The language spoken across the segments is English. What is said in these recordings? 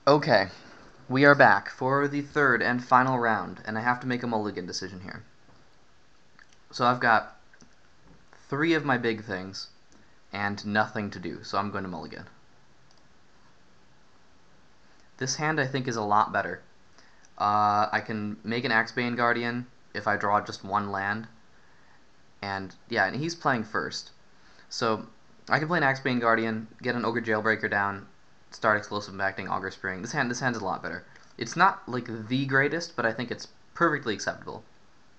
Okay, we are back for the third and final round, and I have to make a mulligan decision here. So I've got 3 of my big things and nothing to do, so I'm going to mulligan. This hand I think is a lot better. I can make an Axebane Guardian if I draw just 1 land, and yeah, and he's playing first. So I can play an Axebane Guardian, get an Ogre Jailbreaker down, start Explosive Impacting, Augur Spring. This hand's a lot better. It's not like the greatest, but I think it's perfectly acceptable.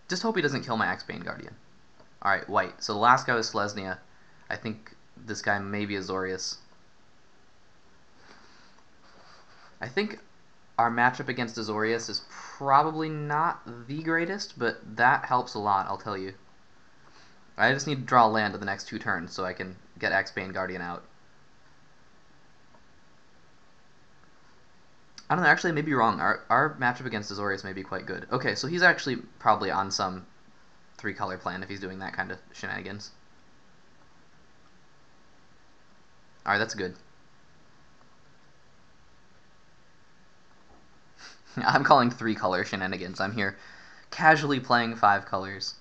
Just hope he doesn't kill my Axebane Guardian. Alright, white. So the last guy was Selesnya. I think this guy may be Azorius. I think our matchup against Azorius is probably not the greatest, but that helps a lot, I'll tell you. I just need to draw a land in the next 2 turns so I can get Axebane Guardian out. I don't know, actually I may be wrong. Our matchup against Azorius may be quite good. Okay, so he's actually probably on some 3-color plan if he's doing that kind of shenanigans. Alright, that's good. I'm calling 3-color shenanigans. I'm here casually playing 5 colors.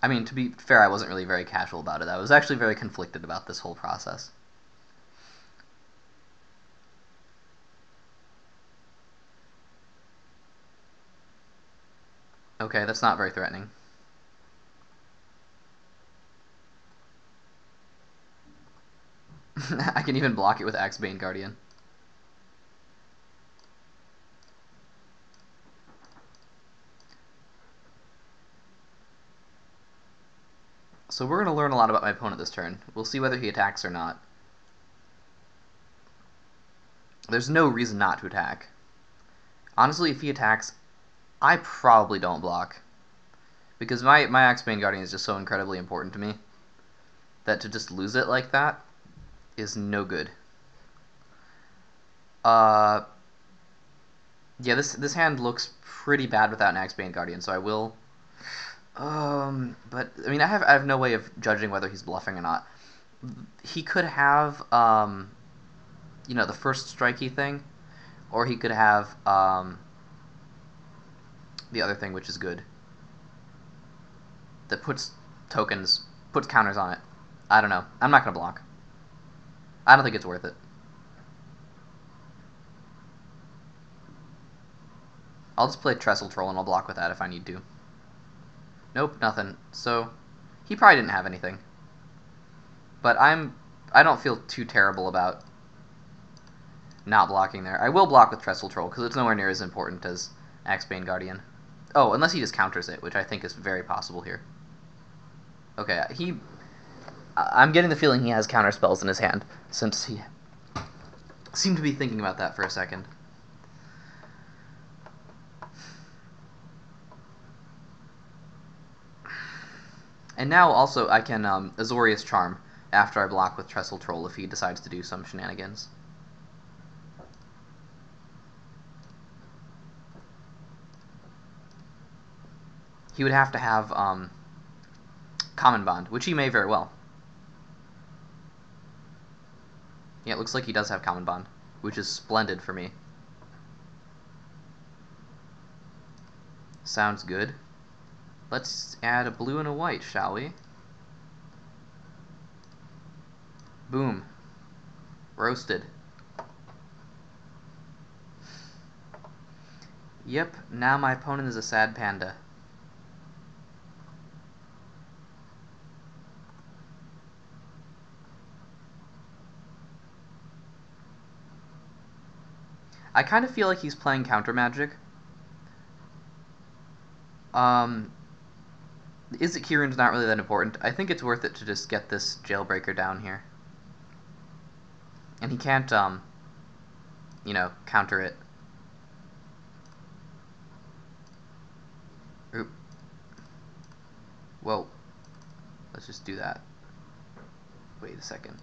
I mean, to be fair, I wasn't really very casual about it. I was actually very conflicted about this whole process. Okay, that's not very threatening. I can even block it with Axebane Guardian. So we're going to learn a lot about my opponent this turn. We'll see whether he attacks or not. There's no reason not to attack. Honestly, if he attacks, I probably don't block. Because my Axebane Guardian is just so incredibly important to me that to just lose it like that is no good. Yeah, this hand looks pretty bad without an Axebane Guardian, so I will. But I mean, I have no way of judging whether he's bluffing or not. He could have, you know, the first strikey thing, or he could have the other thing, which is good. That puts counters on it. I don't know. I'm not gonna block. I don't think it's worth it. I'll just play Trestle Troll and I'll block with that if I need to. Nope, nothing. So he probably didn't have anything. But I don't feel too terrible about not blocking there. I will block with Trestle Troll because it's nowhere near as important as Axebane Guardian. Oh, unless he just counters it, which I think is very possible here. Okay, I'm getting the feeling he has counter spells in his hand, since he seemed to be thinking about that for a second. And now also I can Azorius Charm after I block with Trestle Troll if he decides to do some shenanigans. He would have to have Common Bond, which he may very well. Yeah, it looks like he does have Common Bond, which is splendid for me. Sounds good. Let's add a blue and a white, shall we? Boom. Roasted. Yep, now my opponent is a sad panda. I kind of feel like he's playing counter magic. Izzet Keyrune's not really that important. I think it's worth it to just get this Jailbreaker down here. And he can't, you know, counter it. Oop. Whoa. Let's just do that. Wait a second.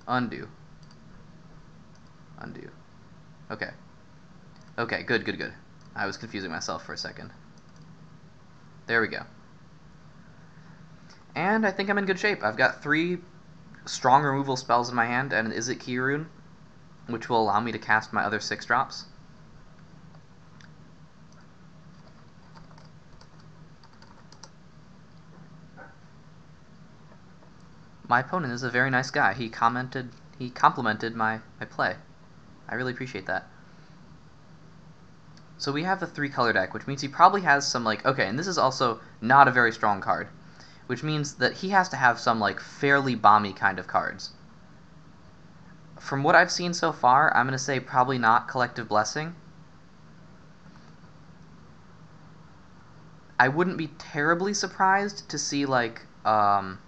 Undo. Undo. Okay. Okay, good, good, good. I was confusing myself for a second. There we go. And I think I'm in good shape. I've got 3 strong removal spells in my hand and an Izzet Keyrune. which will allow me to cast my other 6-drops. My opponent is a very nice guy. He complimented my play. I really appreciate that. So we have the 3-color deck, which means he probably has some, like, okay, and this is also not a very strong card, which means that he has to have some, like, fairly bomby kind of cards. From what I've seen so far, I'm going to say probably not Collective Blessing. I wouldn't be terribly surprised to see, like, what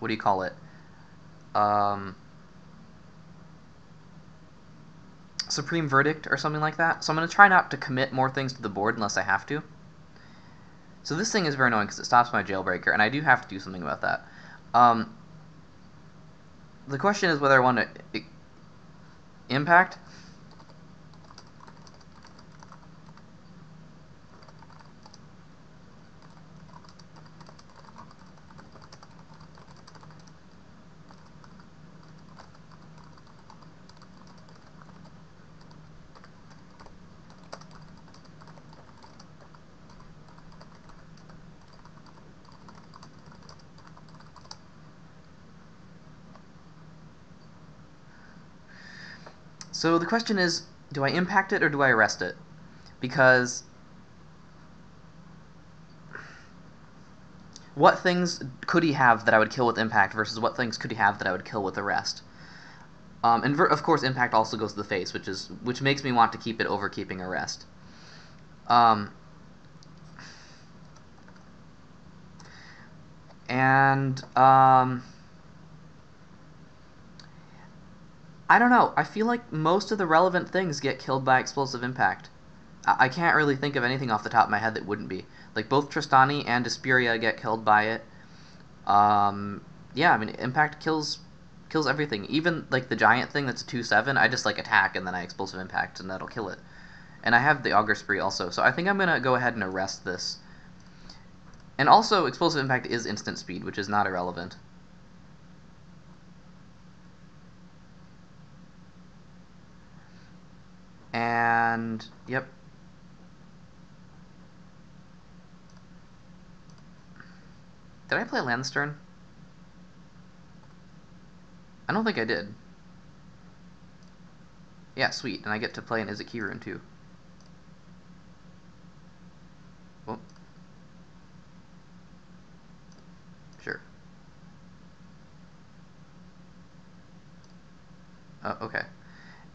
do you call it? Supreme Verdict or something like that. So I'm going to try not to commit more things to the board unless I have to. So this thing is very annoying because it stops my Jailbreaker, and I do have to do something about that. The question is whether I want to impact. So the question is, do I impact it or do I arrest it? Because what things could he have that I would kill with impact versus what things could he have that I would kill with arrest? And of course, impact also goes to the face, which makes me want to keep it over keeping arrest. I don't know. I feel like most of the relevant things get killed by explosive impact. I can't really think of anything off the top of my head that wouldn't be. Like, both Tristani and Desperia get killed by it. Yeah, I mean, impact kills everything. Even, like, the giant thing that's a 2/7, I just, like, attack and then I explosive impact and that'll kill it. And I have the Augur Spree also, so I think I'm going to go ahead and arrest this. And also, explosive impact is instant speed, which is not irrelevant. And, yep. Did I play land this turn? I don't think I did. Yeah, sweet, and I get to play an Izuki rune too. Well, sure. Okay.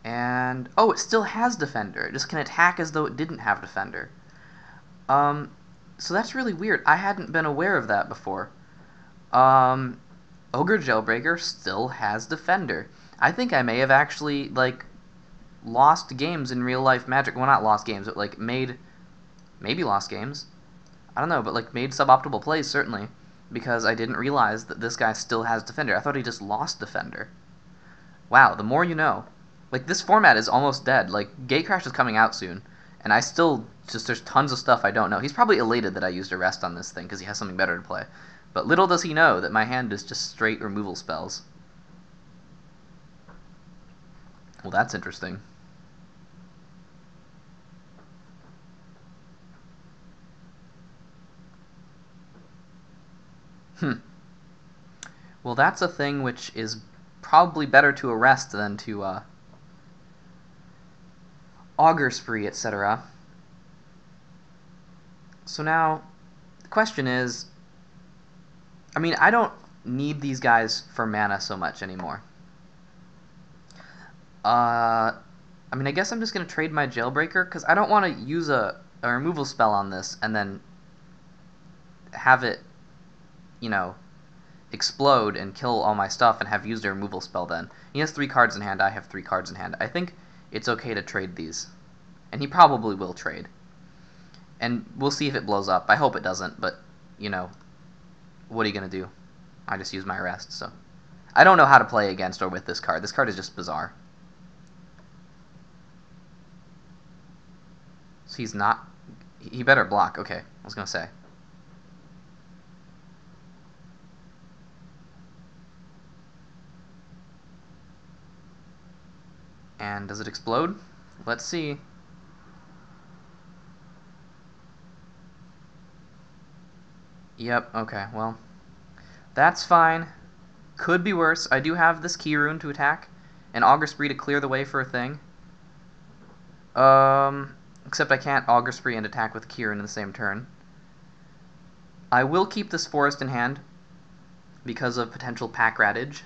And, oh, it still has Defender. It just can attack as though it didn't have Defender. So that's really weird. I hadn't been aware of that before. Ogre Jailbreaker still has Defender. I think I may have actually, like, lost games in real life Magic. Well, not lost games, but, like, maybe lost games. I don't know, but, like, made suboptimal plays, certainly. Because I didn't realize that this guy still has Defender. I thought he just lost Defender. Wow, the more you know. Like, this format is almost dead. Like, Gatecrash is coming out soon. And I still, there's tons of stuff I don't know. He's probably elated that I used Arrest on this thing, because he has something better to play. But little does he know that my hand is just straight removal spells. Well, that's interesting. Well, that's a thing which is probably better to arrest than to Augur Spree, etc. So now, the question is, I mean, I don't need these guys for mana so much anymore. I mean, I guess I'm just going to trade my Jailbreaker, because I don't want to use a removal spell on this and then have it, you know, explode and kill all my stuff and have used a removal spell then. He has 3 cards in hand, I have 3 cards in hand. I think it's okay to trade these. And he probably will trade. And we'll see if it blows up. I hope it doesn't, but, you know, what are you going to do? I just use my Arrest, so. I don't know how to play against or with this card. This card is just bizarre. So he's not... He better block. Okay, I was going to say. And does it explode? Let's see. Yep, okay, well, that's fine. Could be worse. I do have this key rune to attack, and Augur Spree to clear the way for a thing. Except I can't Augur Spree and attack with key rune in the same turn. I will keep this forest in hand because of potential pack rattage.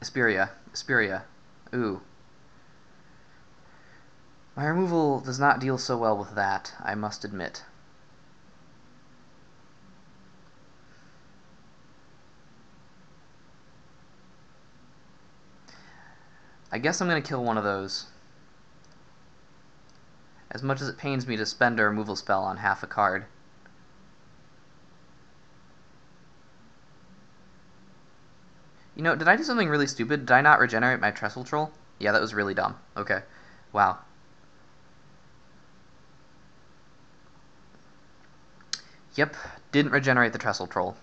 Asperia. Ooh. My removal does not deal so well with that, I must admit. I guess I'm going to kill one of those. As much as it pains me to spend a removal spell on half a card. You know, did I do something really stupid? Did I not regenerate my Trestle Troll? Yeah, that was really dumb. Okay. Wow. Yep, didn't regenerate the Trestle Troll.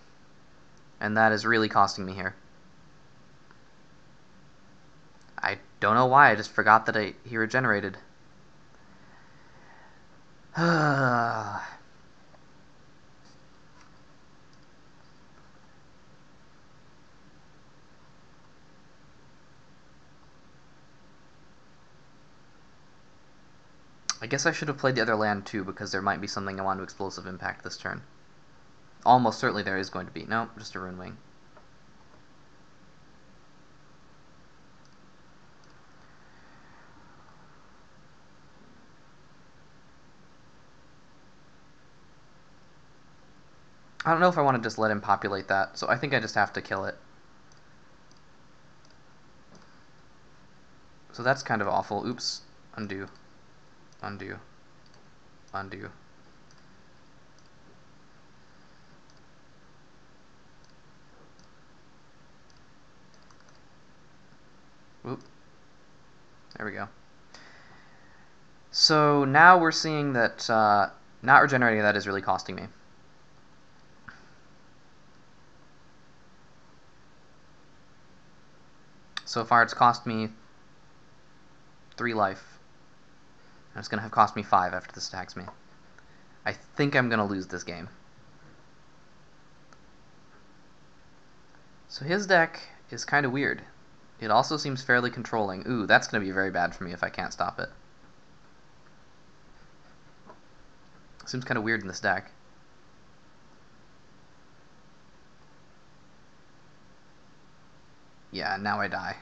And that is really costing me here. I don't know why, I just forgot that he regenerated. I guess I should have played the other land too, because there might be something I want to explosive impact this turn. Almost certainly there is going to be. No, just a Rune Wing. I don't know if I want to just let him populate that, so I think I just have to kill it. So that's kind of awful. Oops. Undo. Undo. Undo. Oop. There we go. So now we're seeing that not regenerating that is really costing me. So far it's cost me 3 life. And it's going to have cost me 5 after this attacks me. I think I'm going to lose this game. So his deck is kind of weird. It also seems fairly controlling. Ooh, that's going to be very bad for me if I can't stop it. Seems kind of weird in this deck. Yeah, now I die.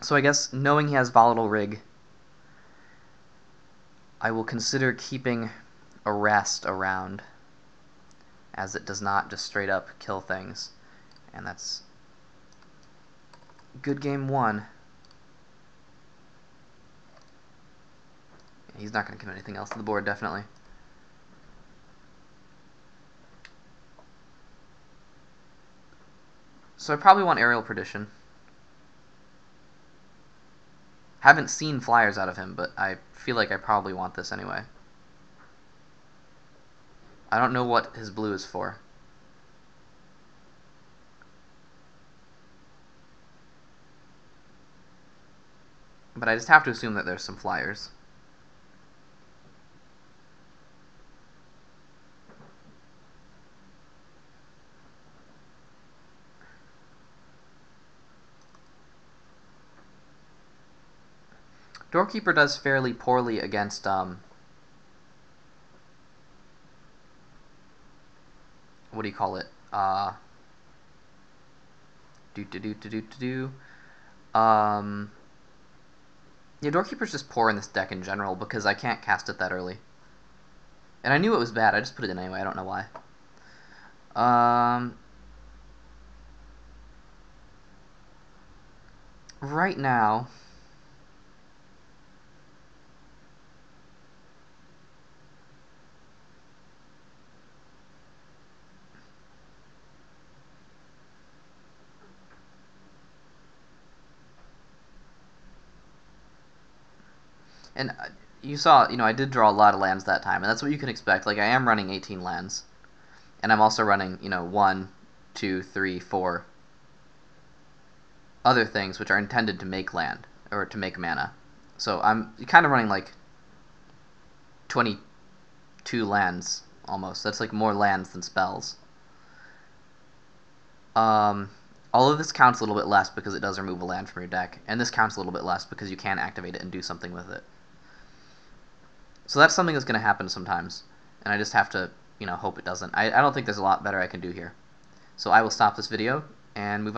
So I guess, knowing he has Volatile Rig, I will consider keeping Arrest around, as it does not just straight up kill things. And that's good game 1. He's not going to commit anything else to the board, definitely. So I probably want Aerial Perdition. Haven't seen flyers out of him, but I feel like I probably want this anyway. I don't know what his blue is for. But I just have to assume that there's some flyers. Doorkeeper does fairly poorly against what do you call it? Yeah, Doorkeeper's just poor in this deck in general because I can't cast it that early. And I knew it was bad, I just put it in anyway, I don't know why. Right now, And you saw, I did draw a lot of lands that time, and that's what you can expect. Like, I am running 18 lands, and I'm also running, 1, 2, 3, 4 other things which are intended to make land, or to make mana. So I'm kind of running, like, 22 lands, almost. That's, like, more lands than spells. All of this counts a little bit less because it does remove a land from your deck, and this counts a little bit less because you can activate it and do something with it. So that's something that's going to happen sometimes, and I just have to, hope it doesn't. I don't think there's a lot better I can do here. So I will stop this video and move on.